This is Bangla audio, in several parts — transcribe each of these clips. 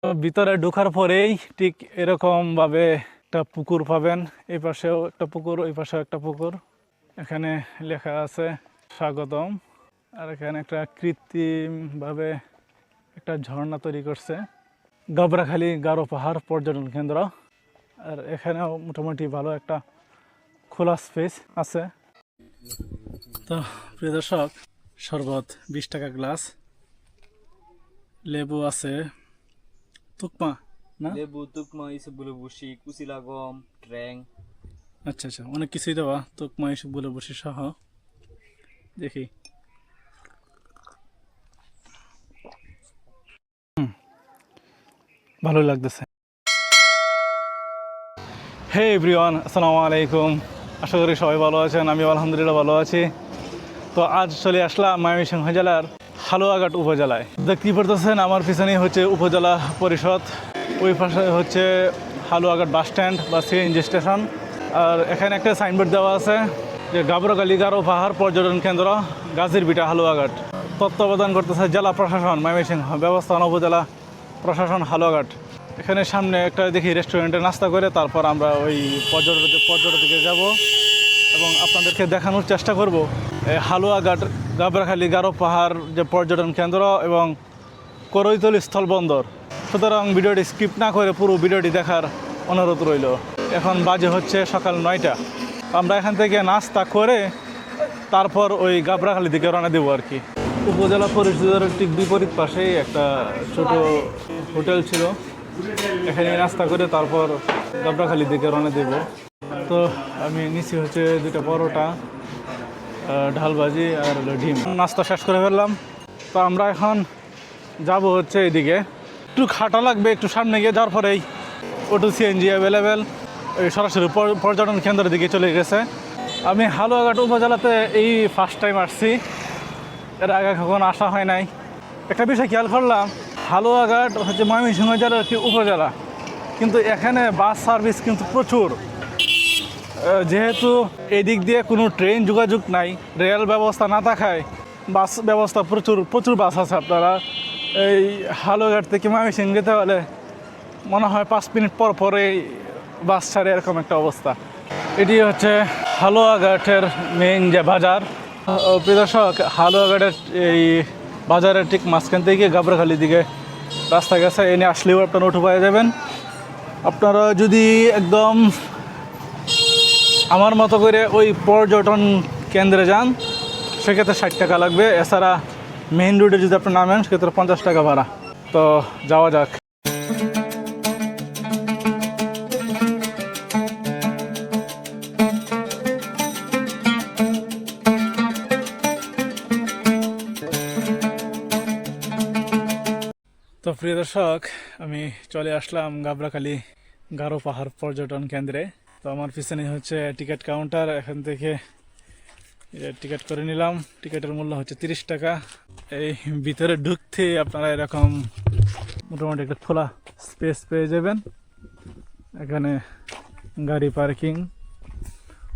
ভিতরে ঢোকার পরেই ঠিক এরকম ভাবে একটা পুকুর পাবেন। এই পাশেও একটা পুকুর, ওই পাশেও একটা পুকুর। এখানে লেখা আছে স্বাগতম। আর এখানে একটা কৃত্রিম ভাবে একটা ঝর্ণা তৈরি করছে। গাবড়াখালী গারো পাহাড় পর্যটন কেন্দ্র। আর এখানেও মোটামুটি ভালো একটা খোলা স্পেস আছে। তো প্রিয় দর্শক, শরবত 20 টাকা গ্লাস, লেবু আছে, তুকমা না, লেবু, তুকমা, ইসবগুলো বসি, কুচিলা গম, ট্র্যাং। আচ্ছা আচ্ছা, অনেক কিছুই দেওয়া, তুকমা এসব বলে বসে সহ। দেখি, ভালো লাগতেছে। হে এভরিওয়ান, আসসালামু আলাইকুম। আশা করি সবাই ভালো আছেন, আমি আলহামদুলিল্লাহ ভালো আছি। তো আজ চলে আসলাম ময়মনসিংহ জেলার হালুয়াঘাট উপজেলায়। দেখতেই পারতেছেন আমার পিছনেই হচ্ছে উপজেলা পরিষদ, ওই পাশে হচ্ছে হালুয়াঘাট বাস স্ট্যান্ড বা সিএনজি স্টেশন। আর এখানে একটা সাইনবোর্ড দেওয়া আছে যে গাবড়াখালী গারো পাহাড় পর্যটন কেন্দ্র গাজীরভিটা হালুয়াঘাট। তত্ত্বাবধান করতেছে জেলা প্রশাসন ময়মনসিংহ, ব্যবস্থাপনা উপজেলা প্রশাসন হালুয়াঘাট। এখানে সামনে একটা দেখি রেস্টুরেন্টে নাস্তা করে তারপর আমরা ওই পর্যটকে যাব এবং আপনাদেরকে দেখানোর চেষ্টা করব হালুয়াঘাট গাবড়াখালী গারো পাহাড় যে পর্যটন কেন্দ্র এবং করৈতলী স্থলবন্দর। সুতরাং ভিডিওটি স্কিপ না করে পুরো ভিডিওটি দেখার অনুরোধ রইল। এখন বাজে হচ্ছে সকাল 9টা। আমরা এখান থেকে নাস্তা করে তারপর ওই গাবড়াখালী দিকে রওনা দেবো আর কি। উপজেলা পরিষদের ঠিক বিপরীত পাশেই একটা ছোট হোটেল ছিল, এখানে নাস্তা করে তারপর গাবড়াখালী দিকে রওনা দেব। তো আমি নিচে হচ্ছে 2টা পরোটা, ঢালবাজি আর ডিম। নাস্তা শেষ করে ফেললাম। তো আমরা এখন যাব হচ্ছে এইদিকে, একটু খাটা লাগবে, একটু সামনে গিয়ে যাওয়ার পরেই অটো সিএনজি অ্যাভেলেবেল, ওই সরাসরি পর্যটন কেন্দ্রের দিকে চলে গেছে। আমি হালুয়াঘাট উপজেলাতে এই ফার্স্ট টাইম আসছি, এর আগে কখনো আসা হয় নাই। একটা বিষয় খেয়াল করলাম, হালুয়াঘাট হচ্ছে ময়মনসিংহ জেলার একটি উপজেলা, কিন্তু এখানে বাস সার্ভিস কিন্তু প্রচুর। যেহেতু এই দিক দিয়ে কোনো ট্রেন যোগাযোগ নাই, রেল ব্যবস্থা না থাকায় বাস ব্যবস্থা প্রচুর বাস আছে। আপনারা এই হালুয়াঘাট থেকে ময়মনসিংহ যেতে হলে মনে হয় 5 মিনিট পর পরেই বাস ছাড়ে, এরকম একটা অবস্থা। এটি হচ্ছে হালুয়াঘাটের মেইন যে বাজার। প্রিয় দর্শক, হালুয়াঘাটের এই বাজারের ঠিক মাঝখান থেকে গাবড়াখালী দিকে রাস্তা গেছে, এনে আসলেও আপনারা অটো পেয়ে যাবেন। আপনারা যদি একদম আমার মতো করে ওই পর্যটন কেন্দ্রে যান সেক্ষেত্রে 60 টাকা লাগবে। এছাড়া মেইন রোডে যদি আপনি নামেন সেক্ষেত্রে 50 টাকা ভাড়া। তো যাওয়া যাক। তো প্রিয় দর্শক, আমি চলে আসলাম গাবড়াখালী গারো পাহাড় পর্যটন কেন্দ্রে। তো আমার পিছনে হচ্ছে টিকিট কাউন্টার, এখান থেকে টিকিট করে নিলাম। টিকিটের মূল্য হচ্ছে 30 টাকা। এই ভিতরে ঢুকতে আপনারা এরকম মোটামুটি একটা খোলা স্পেস পেয়ে যাবেন। এখানে গাড়ি পার্কিং,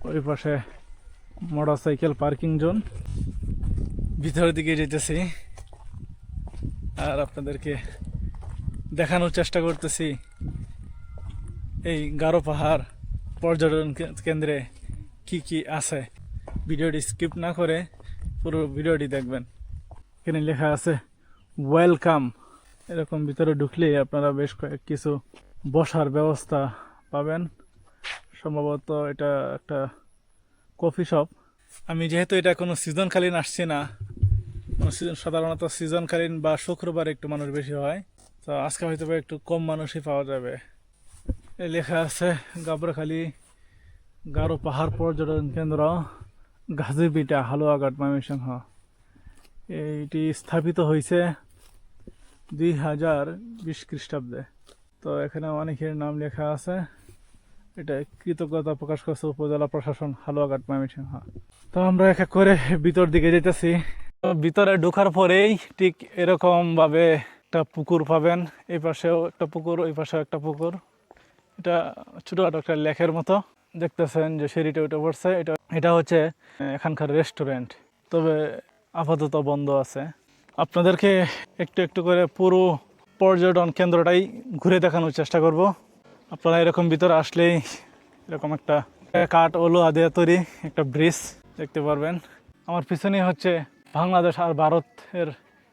ওই পাশে মোটরসাইকেল পার্কিং জোন। ভিতরের দিকে যেতেছি আর আপনাদেরকে দেখানোর চেষ্টা করতেছি এই গারো পাহাড় পর্যটন কেন্দ্রে কি কি আছে। ভিডিওটি স্কিপ না করে পুরো ভিডিওটি দেখবেন। এখানে লেখা আছে ওয়েলকাম। এরকম ভিতরে ঢুকলে আপনারা বেশ কিছু বসার ব্যবস্থা পাবেন। সম্ভবত এটা একটা কফি শপ। আমি যেহেতু এটা কোনো সিজনকালীন আসছি না, সাধারণত সিজনকালীন বা শুক্রবার একটু মানুষ বেশি হয়, তো আজকে হয়তো একটু কম মানুষই পাওয়া যাবে। এই লেখা আছে গাবড়াখালী গারো পাহাড় পর্যটন কেন্দ্র গাজীরভিটা হালুয়াঘাট ময়মনসিংহ। এইটি স্থাপিত হয়েছে 2020 খ্রিস্টাব্দে। তো এখানে অনেকের নাম লেখা আছে। এটা কৃতজ্ঞতা প্রকাশ করছে উপজেলা প্রশাসন হালুয়াঘাট ময়মনসিংহ। তো আমরা এক এক করে ভিতর দিকে যেতেছি। ভিতরে ঢোকার পরেই ঠিক এরকম ভাবে একটা পুকুর পাবেন। এই পাশেও একটা পুকুর, ওই পাশেও একটা পুকুর। এটা ছোটখাটো একটা লেকের মতো দেখতেছেন যে সিঁড়িটা উঠে পড়ছে। এটা হচ্ছে এখানকার রেস্টুরেন্ট, তবে আপাতত বন্ধ আছে। আপনাদেরকে একটু একটু করে পুরো পর্যটন কেন্দ্রটাই ঘুরে দেখানোর চেষ্টা করব। আপনারা এরকম ভিতরে আসলেই এরকম একটা কাঠ ও লোহা দিয়ে তৈরি একটা ব্রিজ দেখতে পারবেন। আমার পিছনেই হচ্ছে বাংলাদেশ আর ভারতের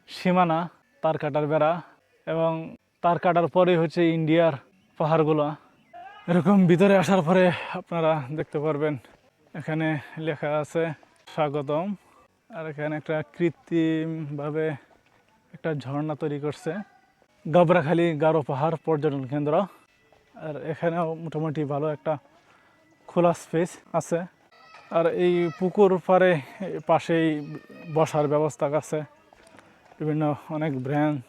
সীমানা, তার কাটার বেড়া, এবং তার কাটার পরেই হচ্ছে ইন্ডিয়ার পাহাড়গুলো। এরকম ভিতরে আসার পরে আপনারা দেখতে পারবেন এখানে লেখা আছে স্বাগতম, আর এখানে একটা কৃত্রিমভাবে একটা ঝর্ণা তৈরি করছে। গাবড়াখালী গারো পাহাড় পর্যটন কেন্দ্র। আর এখানেও মোটামুটি ভালো একটা খোলা স্পেস আছে। আর এই পুকুর পাড়ে পাশেই বসার ব্যবস্থা আছে, বিভিন্ন অনেক ব্রেঞ্চ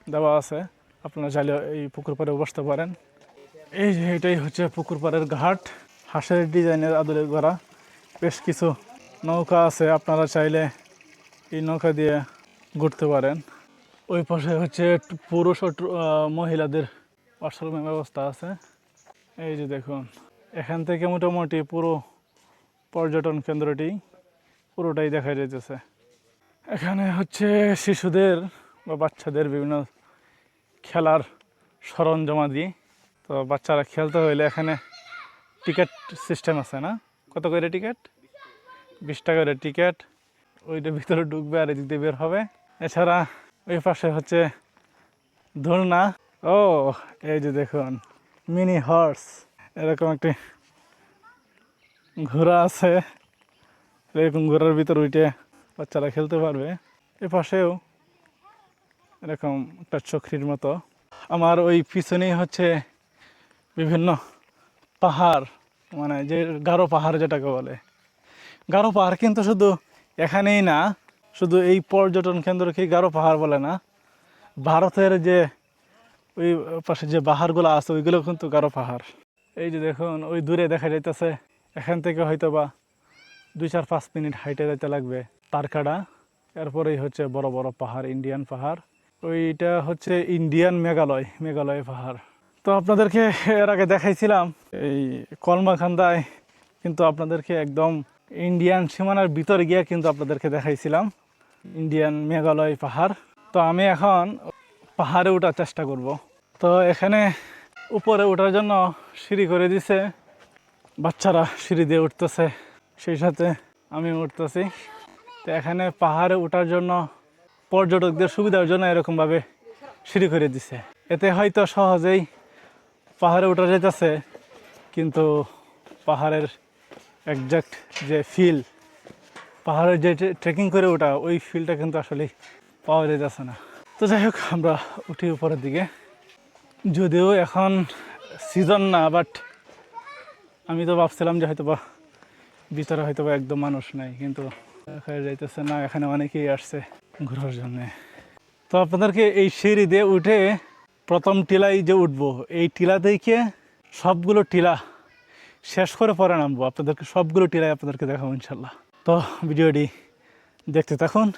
দেওয়া আছে, আপনারা চাইলে এই পুকুর পাড়ে বসতে পারেন। এই যে এটাই হচ্ছে পুকুর পাড়ের ঘাট, হাঁসের ডিজাইনের আদলে করা। বেশ কিছু নৌকা আছে, আপনারা চাইলে এই নৌকা দিয়ে ঘুরতে পারেন। ওই পাশে হচ্ছে পুরুষ ও মহিলাদের ওয়াশরুমের ব্যবস্থা আছে। এই যে দেখুন, এখান থেকে মোটামুটি পুরো পর্যটন কেন্দ্রটি পুরোটাই দেখা যাইতেছে। এখানে হচ্ছে শিশুদের বা বাচ্চাদের বিভিন্ন খেলার সরঞ্জামাদি। তো বাচ্চারা খেলতে হইলে এখানে টিকিট সিস্টেম আছে না? কত করে টিকিট? 20 টাকা করে টিকিট। ওইটার ভিতরে ঢুকবে আর এদিক দিয়ে বের হবে। এছাড়া ওই পাশে হচ্ছে দোলনা। ও এই যে দেখুন, মিনি হর্স, এরকম একটি ঘোড়া আছে। এরকম ঘোড়ার ভিতর উঠে বাচ্চারা খেলতে পারবে। এ পাশেও এরকম একটা চক্রির মতো। আমার ওই পিছনেই হচ্ছে বিভিন্ন পাহাড়, মানে যে গারো পাহাড় যেটাকে বলে। গারো পাহাড় কিন্তু শুধু এখানেই না, শুধু এই পর্যটন কেন্দ্রকেই গারো পাহাড় বলে না, ভারতের যে ওই পাশে যে পাহাড়গুলো আছে ওইগুলো কিন্তু গারো পাহাড়। এই যে দেখুন, ওই দূরে দেখা যাইতেছে, এখান থেকে হয়তো বা 2-4-5 মিনিট হাইটে যেতে লাগবে তারকাড়া। এরপরেই হচ্ছে বড় বড় পাহাড়, ইন্ডিয়ান পাহাড়। ওইটা হচ্ছে ইন্ডিয়ান মেঘালয় পাহাড়। তো আপনাদেরকে এর আগে দেখাইছিলাম এই কলমাকান্দায়, কিন্তু আপনাদেরকে একদম ইন্ডিয়ান সীমানার ভিতরে গিয়ে কিন্তু আপনাদেরকে দেখাইছিলাম ইন্ডিয়ান মেঘালয় পাহাড়। তো আমি এখন পাহাড়ে ওঠার চেষ্টা করব। তো এখানে উপরে ওঠার জন্য সিঁড়ি করে দিছে, বাচ্চারা সিঁড়ি দিয়ে উঠতেছে, সেই সাথে আমি উঠতেছি। তো এখানে পাহাড়ে ওঠার জন্য পর্যটকদের সুবিধার জন্য এরকমভাবে সিঁড়ি করে দিছে। এতে হয়তো সহজেই পাহাড়ে ওঠা যেতেছে, কিন্তু পাহাড়ের একজ্যাক্ট যে ফিল, পাহাড়ের যে ট্রেকিং করে ওঠা, ওই ফিলটা কিন্তু আসলে পাওয়া যেতেছে না। তো যাই হোক, আমরা উঠি উপরের দিকে। যদিও এখন সিজন না, বাট আমি তো ভাবছিলাম যে হয়তো বা ভিতরে হয়তো বা একদম মানুষ নাই, কিন্তু দেখা যাইতেছে না, এখানে অনেকেই আসছে ঘোরার জন্যে। তো আপনাদেরকে এই সিঁড়ি দিয়ে উঠে প্রথম টিলায় যে উঠবো, এই টিলা থেকে সবগুলো টিলা শেষ করে পরে নামবো। আপনাদেরকে সবগুলো টিলায় আপনাদেরকে দেখাবো ইনশাল্লাহ। তো ভিডিওটি দেখতে থাকুন।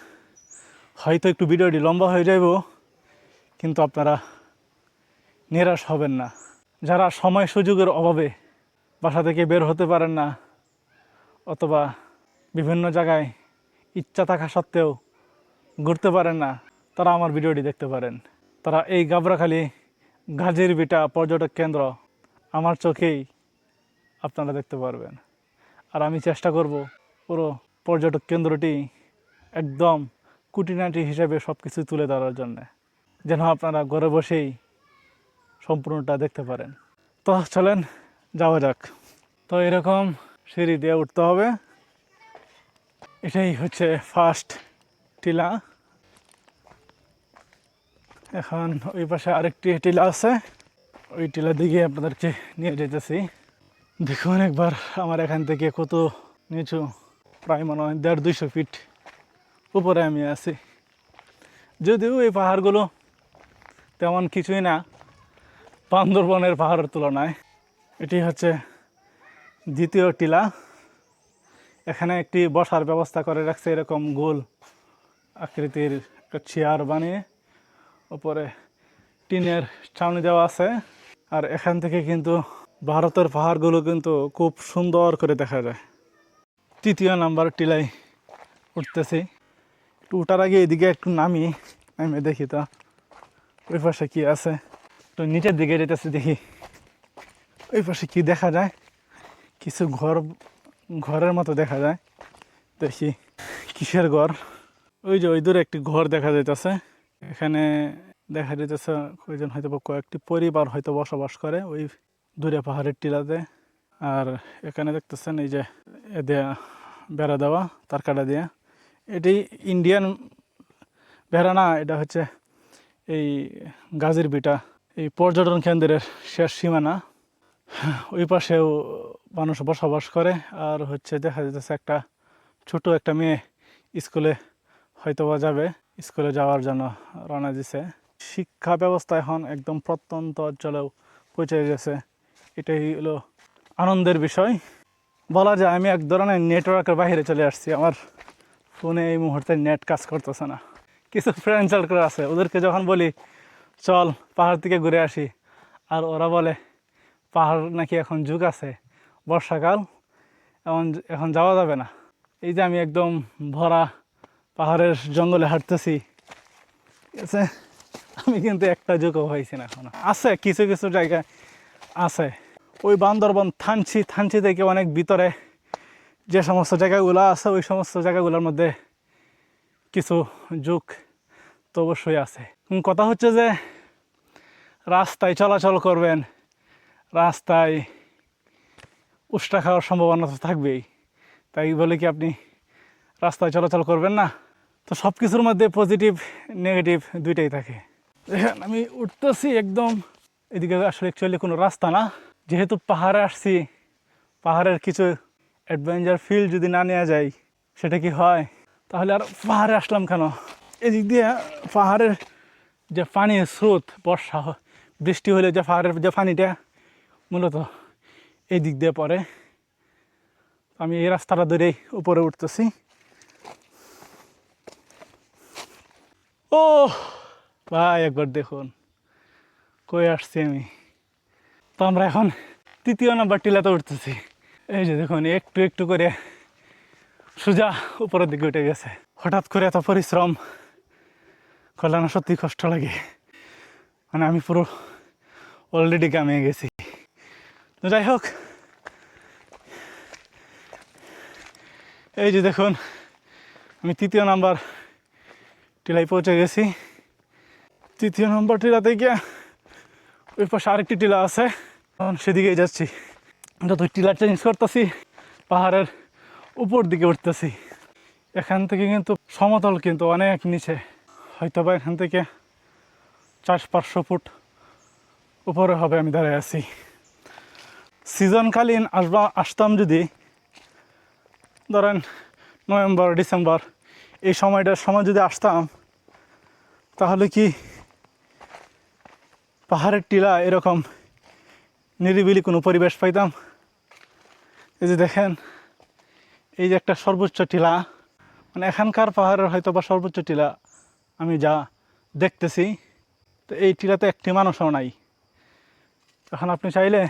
হয়তো একটু ভিডিওটি লম্বা হয়ে যাইব, কিন্তু আপনারা নিরাশ হবেন না। যারা সময় সুযোগের অভাবে বাসা থেকে বের হতে পারেন না, অথবা বিভিন্ন জায়গায় ইচ্ছা থাকা সত্ত্বেও ঘুরতে পারেন না, তারা আমার ভিডিওটি দেখতে পারেন। তারা এই গাবড়াখালী গাজীর ভিটা পর্যটক কেন্দ্র আমার চোখেই আপনারা দেখতে পারবেন। আর আমি চেষ্টা করব পুরো পর্যটক কেন্দ্রটি একদম খুঁটিনাটি হিসেবে সব কিছু তুলে ধরার জন্যে, যেন আপনারা ঘরে বসেই সম্পূর্ণটা দেখতে পারেন। তো চলেন যাওয়া যাক। তো এরকম সিঁড়ি দিয়ে উঠতে হবে। এটাই হচ্ছে ফার্স্ট টিলা। এখন ওই পাশে আরেকটি টিলা আছে, ওই টিলা দিকে আপনাদেরকে নিয়ে যেতেছি। দেখুন একবার আমার এখান থেকে কত নিচু, প্রায় মনে হয় 150-200 ফিট উপরে আমি আছি। যদিও এই পাহাড়গুলো তেমন কিছুই না বান্দরবনের পাহাড়ের তুলনায়। এটি হচ্ছে দ্বিতীয় টিলা। এখানে একটি বসার ব্যবস্থা করে রাখছে, এরকম গোল আকৃতির একটা চেয়ার বানিয়ে, উপরে টিনের ছাউনি দেওয়া আছে। আর এখান থেকে কিন্তু ভারতের পাহাড়গুলো কিন্তু খুব সুন্দর করে দেখা যায়। তৃতীয় নাম্বার টিলায় উঠতেছি। একটু উঠার আগে এদিকে একটু নামি দেখি তো ওই পাশে কি আছে, তো নিচের দিকে যেতেছে দেখি ওই পাশে কি দেখা যায়। কিছু ঘরের মতো দেখা যায়, দেখি কিসের ঘর। ওই যে ওই দূরে একটি ঘর দেখা যাইতেছে। এখানে দেখা যাইতেছে কয়জন হয়তো বা কয়েকটি পরিবার হয়তো বসবাস করে ওই দূরে পাহাড়ের টিলাতে। আর এখানে দেখতেছেন এই যে এদের বেড়া দেওয়া তার কাটা দিয়ে, এটি ইন্ডিয়ান বেড়া না, এটা হচ্ছে এই গাজীর বিটা, এই পর্যটন কেন্দ্রের শেষ সীমানা। ওই পাশেও মানুষ বসবাস করে। আর হচ্ছে দেখা যাচ্ছে একটা ছোট একটা মেয়ে স্কুলে হয়তো বা যাবে, স্কুলে যাওয়ার জন্য রওনা দিছে। শিক্ষা ব্যবস্থা এখন একদম প্রত্যন্ত অঞ্চলেও পৌঁছে গেছে, এটাই হলো আনন্দের বিষয় বলা যায়। আমি এক ধরনের নেটওয়ার্কের বাইরে চলে আসছি, আমার ফোনে এই মুহূর্তে নেট কাজ করতেছে না। কিছু ফ্রেন্ড সার্কেল আছে, ওদেরকে যখন বলি চল পাহাড় থেকে ঘুরে আসি, আর ওরা বলে পাহাড় নাকি এখন যুগ আছে, বর্ষাকাল, এখন যাওয়া যাবে না। এই যে আমি একদম ভরা পাহাড়ের জঙ্গলে হাঁটতেছি, ঠিক আছে, আমি কিন্তু একটা যুগও হয়েছি না এখনো। আছে কিছু কিছু জায়গায় আছে, ওই বান্দরবন থানচি থেকে অনেক ভিতরে যে সমস্ত জায়গাগুলো আছে, ওই সমস্ত জায়গাগুলোর মধ্যে কিছু যুগ তো অবশ্যই আছে। কথা হচ্ছে যে রাস্তায় চলাচল করবেন, রাস্তায় উষ্টা খাওয়ার সম্ভাবনা তো থাকবেই, তাই বলে কি আপনি রাস্তায় চলাচল করবেন না? তো সব কিছুর মধ্যে পজিটিভ নেগেটিভ দুইটাই থাকে। দেখেন আমি উঠতেছি একদম, এদিকে আসলে অ্যাকচুয়ালি কোনো রাস্তা না, যেহেতু পাহাড়ে আসছি, পাহাড়ের কিছু অ্যাডভেঞ্চার ফিল যদি না নেওয়া যায় সেটা কি হয়? তাহলে আর পাহাড়ে আসলাম কেন? এদিক দিয়ে পাহাড়ের যে পানির স্রোত, বর্ষা বৃষ্টি হলে যে পাহাড়ের যে পানিটা মূলত এই দিক দিয়ে পড়ে। আমি এই রাস্তাটা ধরেই উপরে উঠতেছি। ও ভাই একবার দেখুন কই আসছি আমি। তো আমরা এখন 3য় নাম্বার টিলাতে উঠতেছি। এই যে দেখুন একটু একটু করে সোজা উপরের দিকে উঠে গেছে। হঠাৎ করে এত পরিশ্রম করলে না সত্যি কষ্ট লাগে, মানে আমি পুরো অলরেডি গামিয়ে গেছি। তো যাই হোক, এই যে দেখুন আমি 3য় নাম্বার টিলায় পৌঁছে গেছি। 3য় নম্বর টিলাতে গিয়ে ওই পাশে আরেকটি টিলা আছে, তখন সেদিকেই যাচ্ছি। যত টিলা চেঞ্জ করতেছি পাহাড়ের উপর দিকে উঠতেছি। এখান থেকে কিন্তু সমতল কিন্তু অনেক নিচে, হয়তো বা এখান থেকে 400-500 ফুট উপরে হবে আমি দাঁড়িয়ে আছি। সিজনকালীন আসতাম যদি, ধরেন নভেম্বর ডিসেম্বর এই সময়টার সময় যদি আসতাম, তাহলে কি পাহাড়ের টিলা এরকম নিরিবিলি কোনো পরিবেশ পাইতাম? এই যে দেখেন এই যে একটা সর্বোচ্চ টিলা, মানে এখানকার পাহাড়ের হয়তো বা সর্বোচ্চ টিলা আমি যা দেখতেছি। তো এই টিলাতে একটি মানুষও নাই। এখন আপনি চাইলে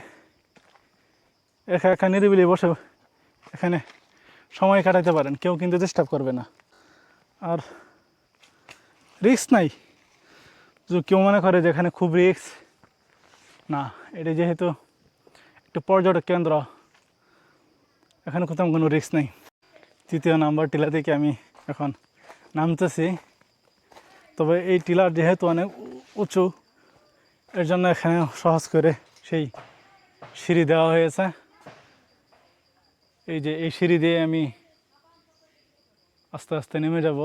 একা একা নিরিবিলি বসে এখানে সময় কাটাতে পারেন, কেউ কিন্তু ডিস্টার্ব করবে না, আর রিস্ক নাই। যদি কেউ মনে করে যে এখানে খুব রিস্ক, না, এটা যেহেতু একটু পর্যটক কেন্দ্র, এখানে কোথাও কোনো রিস্ক নেই। 3য় নাম্বার টিলা থেকে আমি এখন নামতেছি। তবে এই টিলার যেহেতু অনেক উঁচু, এর জন্য এখানে সহজ করে সেই সিঁড়ি দেওয়া হয়েছে। এই যে এই সিঁড়ি দিয়ে আমি আস্তে আস্তে নেমে যাব।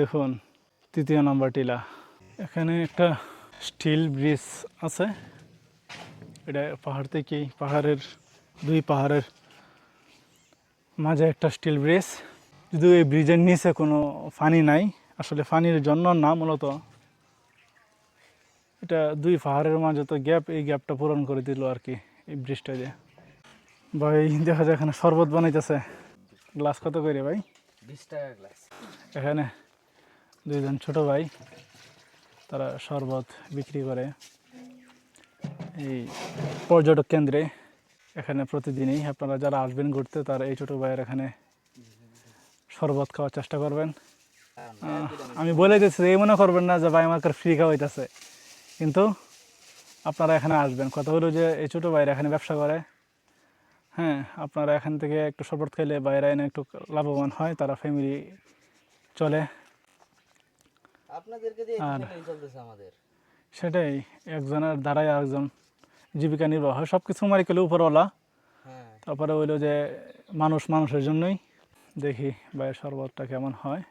দেখুন 3য় নাম্বার টিলা, এখানে একটা স্টিল ব্রিজ আছে। এটা পাহাড় থেকেই, দুই পাহাড়ের মাঝে একটা স্টিল ব্রিজ। যদিও এই ব্রিজের নিচে কোনো পানি নাই, আসলে পানির জন্য না, মূলত এটা দুই পাহাড়ের মাঝে তো গ্যাপ, এই গ্যাপটা পূরণ করে দিল আর কি এই ব্রিজটা দিয়ে। ভাই দেখা যায় এখানে শরবত বানাইতেছে। গ্লাস কত করে ভাই? 20 টাকা গ্লাস। এখানে দুইজন ছোট ভাই, তারা শরবত বিক্রি করে এই পর্যটক কেন্দ্রে। এখানে প্রতিদিনই আপনারা যারা আসবেন ঘুরতে, তারা এই ছোটো ভাইয়ের এখানে শরবত খাওয়ার চেষ্টা করবেন। আমি বলে দিচ্ছি, এই মনে করবেন না যে ভাই আমাকে ফ্রি খাওয়াইতেছে, কিন্তু আপনারা এখানে আসবেন। কথা হলো যে এই ছোটো ভাইরা এখানে ব্যবসা করে, হ্যাঁ, আপনারা এখান থেকে একটু শরবত খাইলে বাইরে এনে একটু লাভবান হয়, তারা ফ্যামিলি চলে। আপনাদেরকে দিয়ে আর ফ্যামিলি চলতেছে আমাদের। সেটাই, একজনের দ্বারাই আরেকজন জীবিকা নির্বাহ হয়। সব কিছু মারি করলে উপরওয়ালা, হ্যাঁ, তারপরে হইলো যে মানুষ মানুষের জন্যই। দেখি ভাইয়ের শরবতটা কেমন হয়।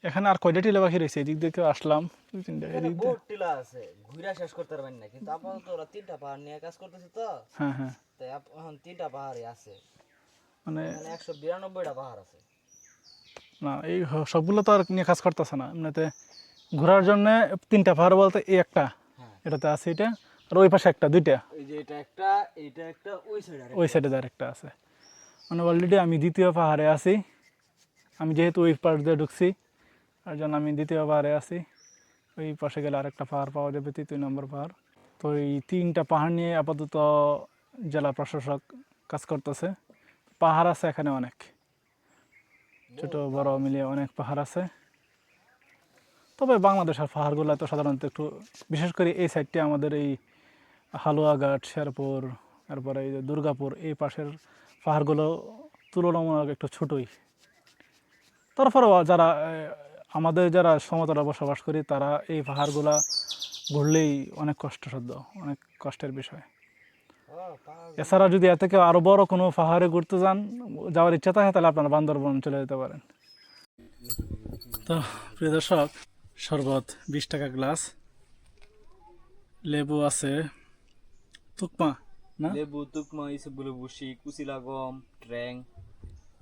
এখানে আর কয়টা টিলা বাকি রয়েছে, এদিক দিয়ে আসলাম, দুই তিনটা এখানে এদিক দিয়ে। বহুত টিলা আছে, ঘুরা শেষ করতে পারবেন না, কিন্তু আপাতত ওরা 3টা পাহাড় নিয়ে কাজ করতেছে তো, হ্যাঁ হ্যাঁ, তাই এখন 3টা পাহাড়ই আছে। মানে এখানে 192টা পাহাড় আছে। না, এই সবগুলো তো আর নিয়ে কাজ করতেছে না এমনিতে। ঘোরার জন্য 3টা পাহাড় বলতে এই একটা, হ্যাঁ, এটাতে আছে এটা, আর ওই পাশে একটা, দুইটা, এই যে এটা একটা ওই সাইডে ওই সাইডে আর একটা আছে। মানে অলরেডি আমি দ্বিতীয় পাহাড়ে আছি। আমি যেহেতু ওই পাশ দিয়ে ঢুকছি, আর জন্য আমি দ্বিতীয় পাহাড়ে আছি। ওই পাশে গেলে আরেকটা পাহাড় পাওয়া যাবে, 3 নম্বর পাহাড়। তো এই 3টা পাহাড় নিয়ে আপাতত জেলা প্রশাসক কাজ করতেছে। পাহাড় আছে এখানে অনেক, ছোট বড় মিলিয়ে অনেক পাহাড় আছে। তবে বাংলাদেশের পাহাড়গুলো তো সাধারণত একটু, বিশেষ করে এই সাইডটি আমাদের এই হালুয়াঘাট, শেরপুর, তারপরে এই যে দুর্গাপুর, এই পাশের পাহাড়গুলো তুলনামূলক একটু ছোটোই। তারপরেও যারা আমাদের যারা সমতলে বসবাস করি, তারা এই পাহাড়গুলা ঘুরলেই অনেক কষ্টসাধ্য, অনেক কষ্টের বিষয়। এছাড়া যদি এর থেকে আরও বড় কোনো পাহাড়ে ঘুরতে যাওয়ার ইচ্ছা থাকে, তাহলে আপনারা বান্দরবন চলে যেতে পারেন। তো প্রিয় দর্শক, শরবত 20 টাকা গ্লাস, লেবু আছে, তুকমা না, লেবু, তুকমা, ইসবগুলো বুশি, কুচিলা গম, ট্র্যাং।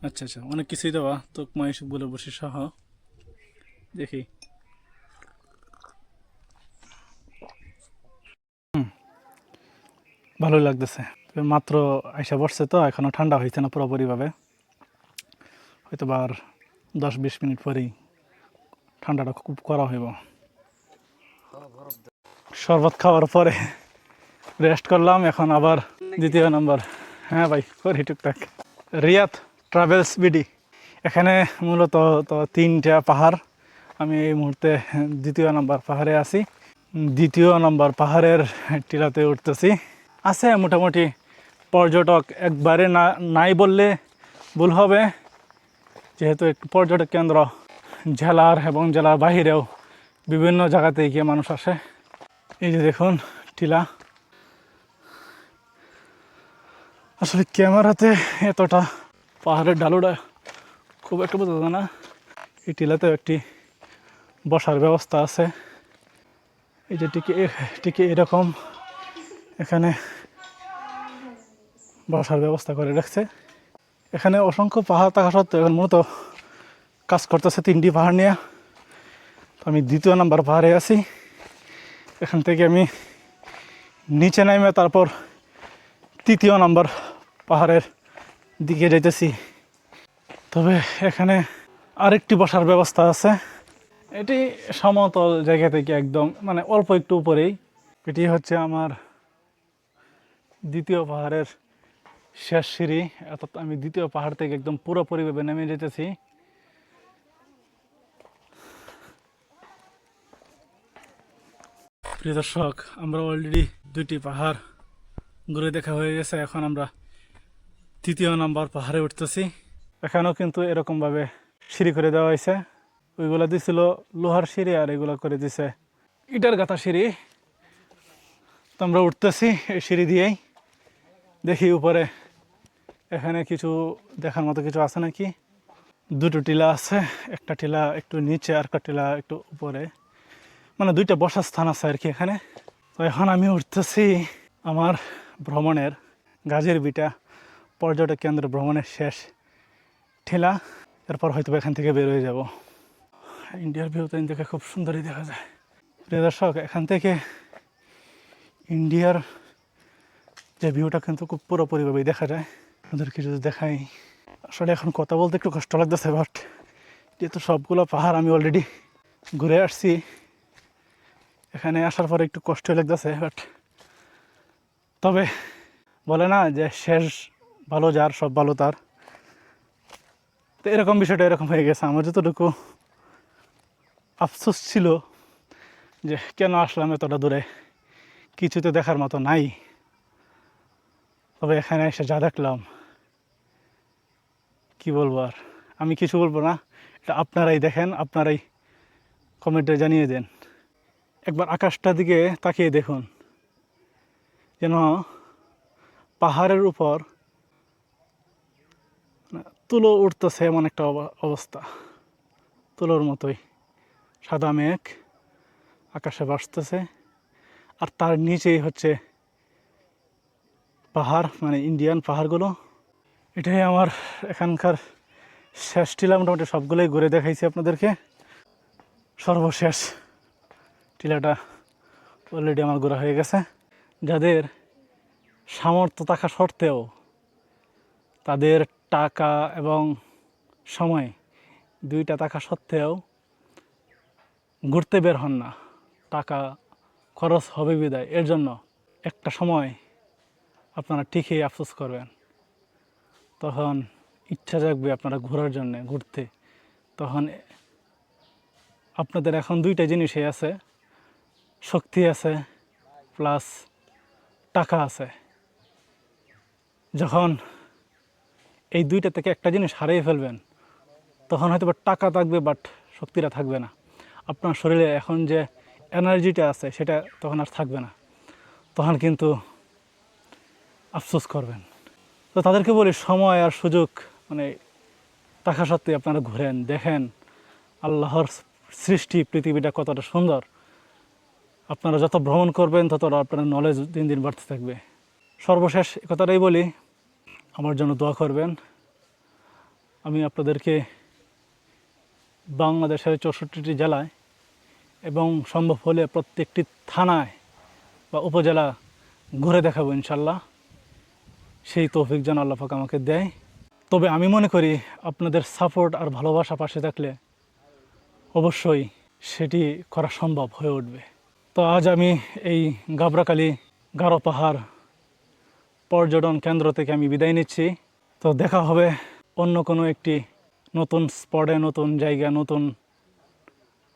আচ্ছা আচ্ছা, অনেক কিছুই দেওয়া, তুকমা এসবগুলো বসে সহ। দেখি, ভালোই লাগতেছে। তবে মাত্র আইসা বসছে তো, এখনো ঠান্ডা হয়েছে না পুরোপুরিভাবে, হয়তো বা আর 10-20 মিনিট পরেই ঠান্ডাটা খুব করা হইব। শরবত খাওয়ার পরে রেস্ট করলাম, এখন আবার দ্বিতীয় নম্বর। হ্যাঁ ভাই, করি টুকটাক। রিয়াদ ট্রাভেলস বিডি, এখানে মূলত তো 3টা পাহাড়। আমি এই মুহূর্তে দ্বিতীয় নম্বর পাহাড়ে আছি। দ্বিতীয় নম্বর পাহাড়ের টিলাতে উঠতেছি। আছে মোটামুটি পর্যটক, একবারে না নাই বললে ভুল হবে, যেহেতু একটু পর্যটক কেন্দ্র। জেলার এবং জেলার বাহিরেও বিভিন্ন জায়গাতে গিয়ে মানুষ আসে। এই যে দেখুন টিলা, আসলে ক্যামেরাতে এতটা পাহাড়ের ঢালুটা খুব একটা বোঝা যায় না। এই টিলাতেও একটি বসার ব্যবস্থা আছে, এই যে ঠিক এরকম এখানে বসার ব্যবস্থা করে রাখছে। এখানে অসংখ্য পাহাড় থাকা সত্ত্বেও এখন মূলত কাজ করতেছে 3টি পাহাড় নিয়ে। তো আমি দ্বিতীয় নম্বর পাহাড়ে আছি। এখান থেকে আমি নিচে নামে তারপর 3য় নম্বর পাহাড়ের দিকে যাইতেছি। তবে এখানে আরেকটি বসার ব্যবস্থা আছে। এটি সমতল জায়গা থেকে একদম, মানে অল্প একটু উপরেই। এটি হচ্ছে আমার দ্বিতীয় পাহাড়ের শেষ সিঁড়ি, অর্থাৎ আমি দ্বিতীয় পাহাড় থেকে একদম পুরোপুরিভাবে নেমে যেতেছি। প্রিয় দর্শক, আমরা অলরেডি 2টি পাহাড় ঘুরে দেখা হয়ে গেছে। এখন আমরা 3য় নম্বর পাহাড়ে উঠতেছি। এখানেও কিন্তু এরকমভাবে সিঁড়ি করে দেওয়া হয়েছে। ওইগুলো দিছিল লোহার সিঁড়ি, আর এগুলো করে দিছে ইটার গাঁথা সিঁড়ি। তো আমরা উঠতেছি এই সিঁড়ি দিয়েই। দেখি উপরে এখানে কিছু দেখার মতো কিছু আছে নাকি। 2টো টিলা আছে, একটা টিলা একটু নিচে আর একটা টিলা একটু উপরে, মানে 2টা বসার স্থান আছে আর কি এখানে। তো এখন আমি উঠতেছি আমার ভ্রমণের, গাজীর বিটা পর্যটক কেন্দ্র ভ্রমণের শেষ ঠেলা। এরপর হয়তো এখান থেকে বের হয়ে যাব। ইন্ডিয়ার ভিউ তো দেখে খুব সুন্দরই দেখা যায়। প্রিয় দর্শক, এখান থেকে ইন্ডিয়ার যে ভিউটা কিন্তু খুব পুরোপুরিভাবেই দেখা যায়। ওদেরকে যদি দেখাই, আসলে এখন কথা বলতে একটু কষ্ট লাগতেছে, বাট যেহেতু সবগুলো পাহাড় আমি অলরেডি ঘুরে আসছি, এখানে আসার পরে একটু কষ্ট লাগতেছে। বাট তবে বলে না যে শেষ ভালো যার সব ভালো তার, তো এরকম বিষয়টা এরকম হয়ে গেছে। আমার যতটুকু আফসোস ছিল যে কেন আসলাম এতটা দূরে, কিছুতে দেখার মতো নাই। তবে এখানে এসে যা দেখলাম, কি বলবো আর, আমি কিছু বলবো না, এটা আপনারাই দেখেন, আপনারাই কমেন্টে জানিয়ে দেন। একবার আকাশটার দিকে তাকিয়ে দেখুন, যেন পাহাড়ের উপর তুলো উঠতেছে এমন একটা অবস্থা। তুলোর মতোই সাদা মেঘ আকাশে ভাসতেছে, আর তার নিচেই হচ্ছে পাহাড়, মানে ইন্ডিয়ান পাহাড়গুলো। এটাই আমার এখানকার শেষ টিলা। মোটামুটি সবগুলোই ঘুরে দেখাইছি আপনাদেরকে। সর্বশেষ টিলাটা অলরেডি আমার ঘোরা হয়ে গেছে। যাদের সামর্থ্য থাকা সত্ত্বেও, তাদের টাকা এবং সময় দুইটা থাকা সত্ত্বেও ঘুরতে বের হন না, টাকা খরচ হবে বিদায়, এর জন্য একটা সময় আপনারা ঠিকই আফসোস করবেন। তখন ইচ্ছা জাগবে আপনারা ঘোরার জন্যে, ঘুরতে। তখন আপনাদের এখন দুইটা জিনিসই আছে, শক্তি আছে প্লাস টাকা আছে। যখন এই দুইটা থেকে একটা জিনিস হারিয়ে ফেলবেন, তখন হয়তো বা টাকা থাকবে বাট শক্তিটা থাকবে না। আপনার শরীরে এখন যে এনার্জিটা আছে সেটা তখন আর থাকবে না, তখন কিন্তু আফসোস করবেন। তো তাদেরকে বলি, সময় আর সুযোগ মানে থাকা সত্ত্বেও আপনারা ঘুরেন, দেখেন আল্লাহর সৃষ্টি, পৃথিবীটা কতটা সুন্দর। আপনারা যত ভ্রমণ করবেন তত আপনার নলেজ দিন দিন বাড়তে থাকবে। সর্বশেষ কথাটাই বলি, আমার জন্য দোয়া করবেন। আমি আপনাদেরকে বাংলাদেশের 64টি জেলায় এবং সম্ভব হলে প্রত্যেকটি থানায় বা উপজেলা ঘুরে দেখাবো ইনশাল্লাহ। সেই তৌফিক যেন আল্লাহ পাক আমাকে দেয়। তবে আমি মনে করি আপনাদের সাপোর্ট আর ভালোবাসা পাশে থাকলে অবশ্যই সেটি করা সম্ভব হয়ে উঠবে। তো আজ আমি এই গাবরাকালী গারো পাহাড় পর্যটন কেন্দ্র থেকে আমি বিদায় নিচ্ছি। তো দেখা হবে অন্য কোনো একটি নতুন স্পটে, নতুন জায়গা, নতুন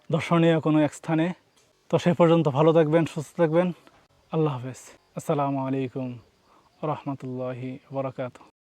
দর্শনীয় কোনো এক স্থানে। তো সে পর্যন্ত ভালো থাকবেন, সুস্থ থাকবেন। আল্লাহ হাফেজ। আসসালামু আলাইকুম ওয়া রাহমাতুল্লাহি ওয়া বারাকাতুহু।